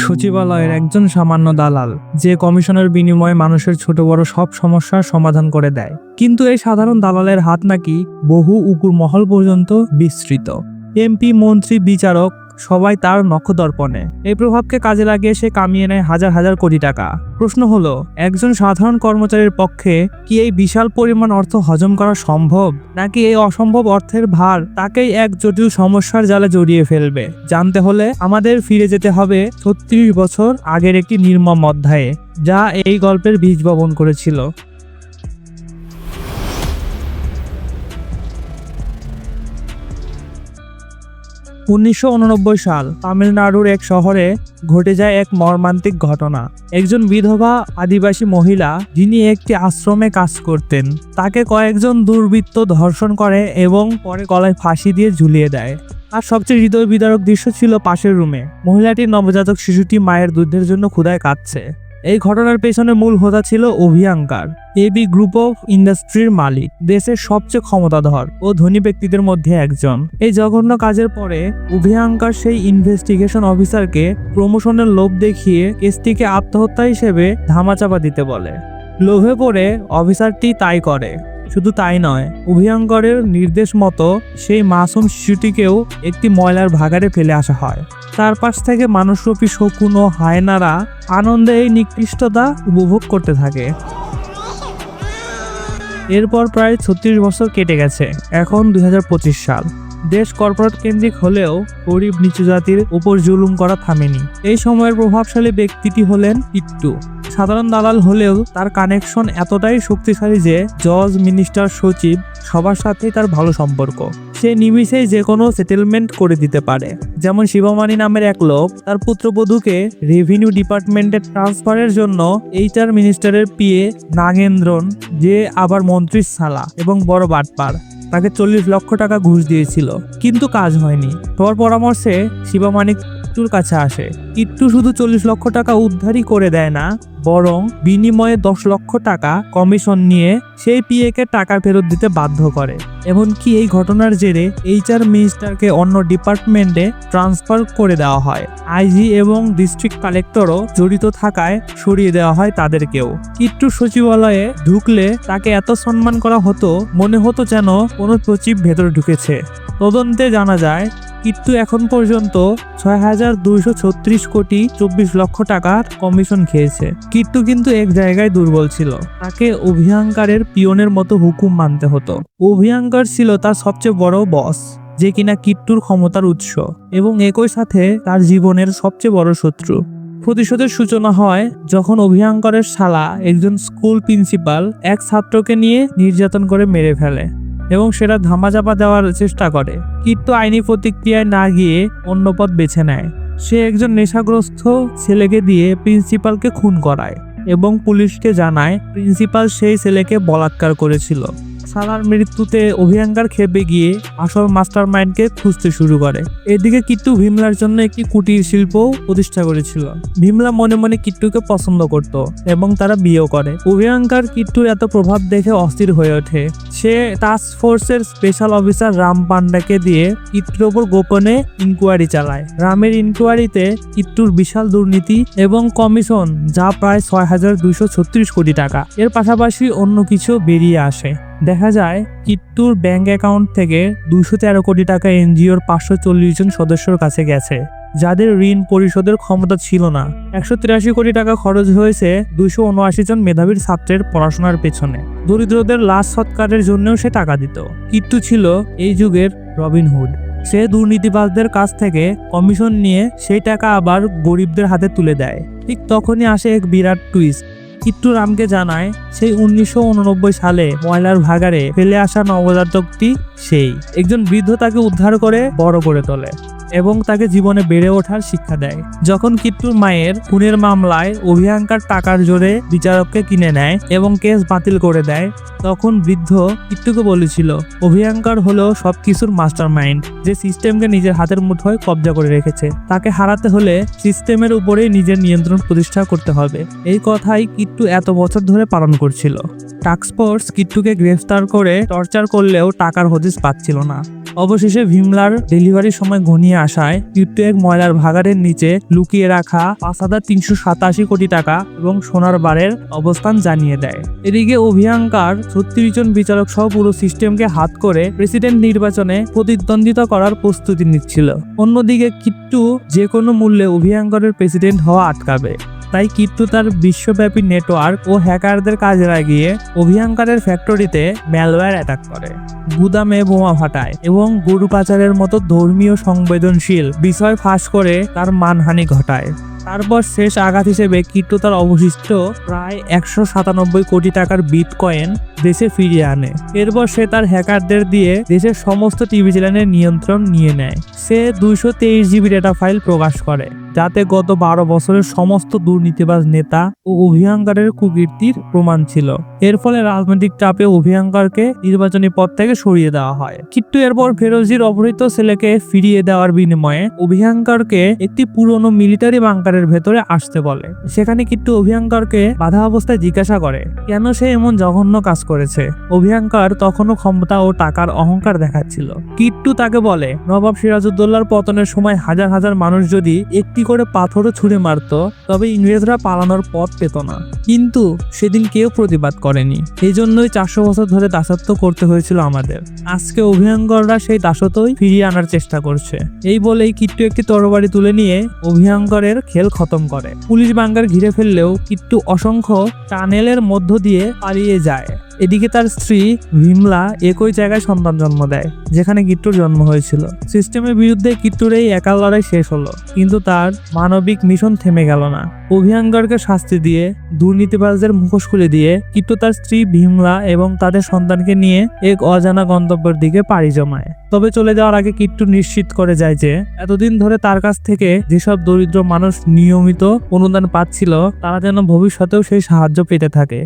সচিবালয়ের একজন সামান্য দালাল, যে কমিশনের বিনিময়ে মানুষের ছোট বড় সব সমস্যার সমাধান করে দেয়। কিন্তু এই সাধারণ দালালের হাত নাকি বহু উপর মহল পর্যন্ত বিস্তৃত। এমপি, মন্ত্রী, বিচারক সবাই তার নখদর্পণে। এই প্রভাবকে কাজে লাগিয়ে সে কামিয়ে নেয় হাজার হাজার কোটি টাকা। প্রশ্ন হলো, একজন সাধারণ কর্মচারীর পক্ষে কি এই বিশাল পরিমাণ অর্থ হজম করা সম্ভব, নাকি এই অসম্ভব অর্থের ভার তাকেই এক জটিল সমস্যার জালে জড়িয়ে ফেলবে? জানতে হলে আমাদের ফিরে যেতে হবে ৩৬ বছর আগের একটি নির্মম অধ্যায়ে, যা এই গল্পের বীজ বপন করেছিল। ১৯৮৯ সাল তামিলনাড়ুর এক শহরে ঘটে যায় এক মর্মান্তিক ঘটনা। একজন বিধবা আদিবাসী মহিলা, যিনি একটি আশ্রমে কাজ করতেন, তাকে কয়েকজন দুর্বৃত্ত ধর্ষণ করে এবং পরে গলায় ফাঁসি দিয়ে ঝুলিয়ে দেয়। আর সবচেয়ে হৃদয় বিদারক দৃশ্য ছিল পাশের রুমে নবজাতক শিশুটি মায়ের দুধের জন্য ক্ষুধায় কাঁদছে। এই ঘটনার পেছনে মূল হোতা ছিল অভিয়াঙ্কার, এবি গ্রুপ অফ ইন্ডাস্ট্রির মালিক, দেশের সবচেয়ে ক্ষমতাধর ও ধনী ব্যক্তিদের মধ্যে একজন। এই জঘন্য কাজের পরে অভিয়াঙ্কার সেই ইনভেস্টিগেশন অফিসারকে প্রমোশনের লোভ দেখিয়ে কেসটিকে আত্মহত্যা হিসেবে ধামাচাপা দিতে বলে। লোভে পড়ে অফিসারটি তাই করে। শুধু তাই নয়, অভিয়াঙ্করের নির্দেশ মতো সেই মাসুম শিশুটিকেও একটি ময়লার ভাগাড়ে ফেলে আসা হয়। চারপাশ থেকে মানুষরূপী শকুন ও হায়নারা আনন্দে এই নিকৃষ্টতা উপভোগ করতে থাকে। এরপর প্রায় ৩৬ বছর কেটে গেছে। এখন ২০২৫ সাল। দেশ কর্পোরেট কেন্দ্রিক হলেও গরিব নিচু জাতির উপর জুলুম করা থামেনি। এই সময়ের প্রভাবশালী ব্যক্তিটি হলেন কিট্টু। সাধারণ দালাল হলেও তার কানেকশন এতটাই শক্তিশালী যে জজ, মিনিস্টার, সচিব সবার সাথেই তার ভালো সম্পর্ক। সে নিমিষেই যে কোনো সেটেলমেন্ট করে দিতে পারে। যেমন শিবমানি নামের এক লোক তার পুত্রবধূকে রেভিনিউ ডিপার্টমেন্টে ট্রান্সফারের জন্য এইচআর মিনিস্টারের পিএ নাগেন্দ্রন, যে আবার মন্ত্রীর শালা এবং বড় বাটপার, তাকে ৪০ লক্ষ টাকা ঘুষ দিয়েছিল, কিন্তু কাজ হয়নি। তোর পরামর্শে শিবমানি কিট্টুর কাছে আসে। কিট্টু শুধু ৪০ লক্ষ টাকা উদ্ধারই করে দেয় না, বরং বিনিময়ে ১০ লক্ষ টাকা কমিশন নিয়ে সেই পিএকে টাকা ফেরত দিতে বাধ্য করে। এমনকি এই ঘটনার জেরে এইচআর মিনিস্টারকে অন্য ডিপার্টমেন্টে ট্রান্সফার করে দেওয়া হয়। আইজি এবং ডিস্ট্রিক্ট কালেক্টরও জড়িত থাকায় সরিয়ে দেওয়া হয় তাদেরকেও। কিট্টু সচিবালয়ে ঢুকলে তাকে এত সম্মান করা হতো, মনে হতো যেন কোনো সচিব ভেতরে ঢুকেছে। তদন্তে জানা যায় কিট্টু এখন পর্যন্ত ৬,২৩৬ কোটি ২৪ লক্ষ টাকার কমিশন খেয়েছে। কিট্টু কিন্তু এক জায়গায় দুর্বল ছিল, তাকে অভিয়াঙ্কারের পিয়নের মতো হুকুম মানতে হতো। অভিয়াঙ্কার ছিল তার সবচেয়ে বড় বস, যে কিনা কিট্টুর ক্ষমতার উৎস এবং একই সাথে তার জীবনের সবচেয়ে বড় শত্রু। প্রতিশোধের সূচনা হয় যখন অভিয়াঙ্কারের শালা, একজন স্কুল প্রিন্সিপাল, এক ছাত্রকে নিয়ে নির্যাতন করে মেরে ফেলে এবং সেটা ধামাচাপা দেওয়ার চেষ্টা করে। কিট্টু আইনি প্রতিক্রিয়ায় না গিয়ে অন্য পথ বেছে নেয়। সে একজন নেশাগ্রস্ত ছেলেকে দিয়ে প্রিন্সিপালকে খুন করায় এবং পুলিশকে জানায় প্রিন্সিপাল সেই ছেলেকে বলাৎকার করেছিল। শালার মৃত্যুতে অভিয়াঙ্কার খেপে গিয়ে আসল মাস্টারমাইন্ডকে খুঁজতে শুরু করে। এদিকে কিট্টু ভিমলার জন্য একটি কুটির শিল্প প্রতিষ্ঠা করেছিল। ভিমলা মনে মনে কিট্টুকে পছন্দ করত এবং তারা বিয়েও করে। অভিয়াঙ্কার কিট্টুর এত প্রভাব দেখে অস্থির হয়ে ওঠে। সে টাস্ক ফোর্সের স্পেশাল অফিসার রাম পান্ডাকে দিয়ে কিট্টুর ওপর গোপনে ইনকোয়ারি চালায়। রামের ইনকোয়ারিতে কিট্টুর বিশাল দুর্নীতি এবং কমিশন, যা প্রায় ৬,২৩৬ কোটি টাকা, এর পাশাপাশি অন্য কিছু বেরিয়ে আসে। দেখা যায় কিট্টুর ব্যাংক অ্যাকাউন্ট থেকে ২১৩ কোটি টাকা এনজিওর ৫৪০ জন সদস্যর কাছে গেছে, যাদের ঋণ পরিশোধের ক্ষমতা ছিল না। ১৮৩ কোটি টাকা খরচ হয়েছে ২৭৯ জন মেধাবীর ছাত্রের পড়াশোনার পেছনে। দরিদ্রদের লাশ সৎকারের জন্যও সে টাকা দিত। কিট্টু ছিল এই যুগের রবিনহুড। সে দুর্নীতিবাজদের কাছ থেকে কমিশন নিয়ে সেই টাকা আবার গরিবদের হাতে তুলে দেয়। ঠিক তখনই আসে এক বিরাট টুইস্ট। কিট্টু রামকে জানায় সেই ১৯৮৯ সালে ময়লার ভাগাড়ে ফেলে আসা নবজাতকটি সেই। একজন বৃদ্ধ তাকে উদ্ধার করে বড় করে তোলে এবং তাকে জীবনে বেড়ে ওঠার শিক্ষা দেয়। যখন কিট্টুর মায়ের খুনের মামলায় অভিয়াঙ্কার টাকার জোরে বিচারককে কিনে নেয় এবং কেস বাতিল করে দেয়, তখন বৃদ্ধ কিট্টুকে বলেছিল অভিয়াঙ্কার হলো সবকিছুর মাস্টার মাইন্ড, যে সিস্টেমকে নিজের হাতের মুঠোয় কব্জা করে রেখেছে। তাকে হারাতে হলে সিস্টেমের উপরেই নিজের নিয়ন্ত্রণ প্রতিষ্ঠা করতে হবে। এই কথাই কিট্টু এত বছর ধরে পালন করছিল। টাস্ক ফোর্স কিট্টুকে গ্রেফতার করে টর্চার করলেও টাকার হদিস পাচ্ছিল না। অবশেষে ভিমলার ডেলিভারির সময় ঘনিয়ে আসায় কিট্টু এক ময়লার ভাগাড়ের নিচে লুকিয়ে রাখা 5,387 কোটি টাকা এবং সোনার বারের অবস্থান জানিয়ে দেয়। এদিকে অভিয়াঙ্কার 36 জন বিচারক সহ পুরো সিস্টেমকে হাত করে প্রেসিডেন্ট নির্বাচনে প্রতিদ্বন্দ্বিতা করার প্রস্তুতি নিচ্ছিল। অন্যদিকে কিট্টু যে কোনো মূল্যে অভিয়াঙ্কারের প্রেসিডেন্ট হওয়া আটকাবে। তাই কিট্টু তার বিশ্বব্যাপী নেটওয়ার্ক ও হ্যাকারদের কাজে লাগিয়ে অভিয়াঙ্কারের ফ্যাক্টরিতে ম্যালওয়্যার অ্যাটাক করে, গুদামে বোমা ফাটায় এবং গরু পাচারের মতো ধর্মীয় সংবেদনশীল বিষয় ফাঁস করে তার মানহানি ঘটায়। তারপর শেষ আঘাত হিসেবে কিট্টু তার অবশিষ্ট প্রায় 197 কোটি টাকার বিটকয়েন দেশে ফিরিয়ে আনে। এরপর সে তার হ্যাকারদের দিয়ে দেশের সমস্ত টিভি চ্যানেলের নিয়ন্ত্রণ নিয়ে নেয়। সে 223 জিবি ডেটা ফাইল প্রকাশ করে, যাতে গত 12 বছরের সমস্ত দুর্নীতিবাজ নেতা ও অভিয়াঙ্কারের কুকীর্তির প্রমাণ ছিল। এর ফলে রাজনৈতিক চাপে অভিয়াঙ্কারকে নির্বাচনী পদ থেকে সরিয়ে দেওয়া হয়। কিট্টু এরপর ফেরোজির অপহৃত ছেলেকে ফিরিয়ে দেওয়ার বিনিময়ে অভিয়াঙ্কারকে একটি পুরনো মিলিটারি বাংকারের ভেতরে আসতে বলে। সেখানে কিট্টু অভিয়াঙ্কারকে বাধা অবস্থায় জিজ্ঞাসা করে কেন সে এমন জঘন্য কাজ করেছে। অভিয়াঙ্কার তখনও ক্ষমতা ও টাকার অহংকার দেখাচ্ছিল। কিট্টু তাকে বলে, নবাব সিরাজউদ্দৌলার পতনের সময় হাজার হাজার মানুষ যদি একটি করে পাথরও ছুঁড়ে মারত, তবে ইংরেজরা পালানোর পথ পেত না। কিন্তু সেদিন কেউ প্রতিবাদ করেনি। এই জন্যই 400 বছর ধরে দাসত্ব করতে হয়েছিল আমাদের। আজকে অভিয়াঙ্কররা সেই দাসত্বই ফিরিয়ে আনার চেষ্টা করছে। এই বলেই কিট্টু একটি তরবারি তুলে নিয়ে অভিয়াঙ্করের খেল খতম করে। পুলিশ বাংকার ঘিরে ফেললেও কিট্টু অসংখ্য টানেলের মধ্য দিয়ে পালিয়ে যায়। এদিকে তার স্ত্রী ভিমলা একই জায়গায় সন্তান জন্ম দেয় যেখানে কিট্টুর জন্ম হয়েছিল। সিস্টেমের বিরুদ্ধে কিট্টুর এই একা লড়াই শেষ হলো, কিন্তু তার মানবিক মিশন থেমে গেল না। অভিয়াঙ্করকে শাস্তি দিয়ে দুর্নীতিবাজদের মুখোশ খুলে দিয়ে কিট্টু তার স্ত্রী ভিমলা এবং তাদের সন্তানকে নিয়ে এক অজানা গন্তব্যের দিকে পাড়ি জমায়। তবে চলে যাওয়ার আগে কিট্টু নিশ্চিত করে যায় যে এতদিন ধরে তার কাছ থেকে যেসব দরিদ্র মানুষ নিয়মিত অনুদান পাচ্ছিল, তারা যেন ভবিষ্যতেও সেই সাহায্য পেতে থাকে।